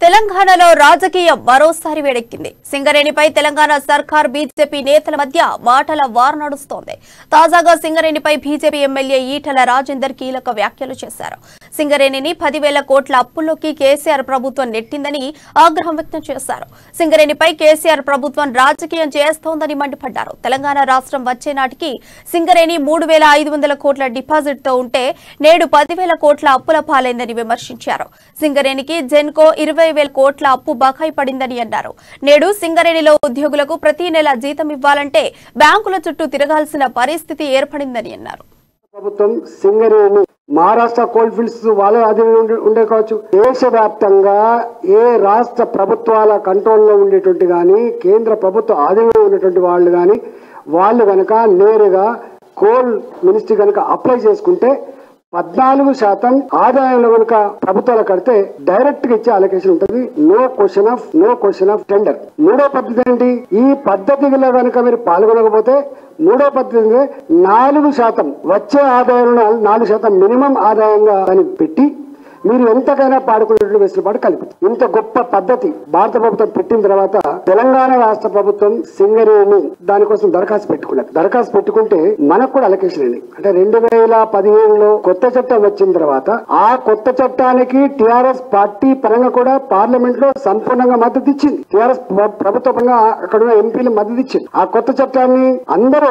తెలంగాణలో రాజకీయం మరోసారి వేడెక్కింది. సింగరేణిపై తెలంగాణ సర్కార్ బీజేపీ నేతల మధ్య మాటల వార్ నడుస్తోంది. తాజాగా సింగరేణిపై బీజేపీ ఎమ్మెల్యే ఈటెల రాజేందర్ కీలక వ్యాఖ్యలు చేశారు. సింగరేణిని 10,000 కోట్ల అప్పుల్లోకి కేసీఆర్ ప్రభుత్వం నెట్టిందని ఆగ్రహం వ్యక్తం చేశారు. సింగరేణిపై కేసీఆర్ ప్రభుత్వం రాజకీయం చేస్తోందని మండిపడ్డారు. తెలంగాణ రాష్ట్రం వచ్చే నాటికి సింగరేణి 3,500 కోట్ల డిపాజిట్తో ఉంటే నేడు 10,000 కోట్ల అప్పుల పాలైందని విమర్శించారు. సింగరేణికి జెన్కో 20,000 కోట్ల అప్పు బకాయి పడిందని అన్నారు. నేడు సింగరేణిలో ఉద్యోగులకు ప్రతి నెల జీతం ఇవ్వాలంటే బ్యాంకుల చుట్టూ తిరగాల్సిన పరిస్థితి ఏర్పడిందని అన్నారు. ప్రభుత్వం సింగరేణి మహారాష్ట్ర కోల్ ఫీల్డ్స్ వాళ్ళ ఆధీనంలో ఉండే కావచ్చు, దేశవ్యాప్తంగా ఏ రాష్ట్ర ప్రభుత్వాల కంట్రోల్లో ఉండేటువంటి కానీ కేంద్ర ప్రభుత్వ ఆధీనంలో ఉన్నటువంటి వాళ్ళు కానీ వాళ్ళు కనుక నేరుగా కోల్ మినిస్ట్రీ కనుక అప్లై చేసుకుంటే 14% ఆదాయంలో కనుక ప్రభుత్వాలు కడితే డైరెక్ట్ గా ఇచ్చే అలొకేషన్ ఉంటుంది. No question of tender. మూడో పద్ధతి ఏంటి? ఈ పద్ధతిలో కనుక మీరు పాల్గొనకపోతే మూడో పద్ధతి 4% వచ్చే ఆదాయంలో 4% మినిమం ఆదాయంగా దాన్ని పెట్టి మీరు ఎంతకైనా పాడుకునేటువంటి వెసులుబాటు కలిపి ఇంత గొప్ప పద్ధతి భారత ప్రభుత్వం పెట్టిన తర్వాత తెలంగాణ రాష్ట్ర ప్రభుత్వం సింగరేణి దానికోసం దరఖాస్తు పెట్టుకున్నది. దరఖాస్తు పెట్టుకుంటే మనకు కూడా అలొకేషన్ అయింది. అంటే 2015లో కొత్త చట్టం వచ్చిన తర్వాత ఆ కొత్త చట్టానికి టిఆర్ఎస్ పార్టీ పరంగా కూడా పార్లమెంట్ లో సంపూర్ణంగా మద్దతు ఇచ్చింది. టిఆర్ఎస్ ప్రభుత్వ పరంగా అక్కడ ఉన్న ఎంపీలు మద్దతు ఇచ్చింది. ఆ కొత్త చట్టాన్ని అందరూ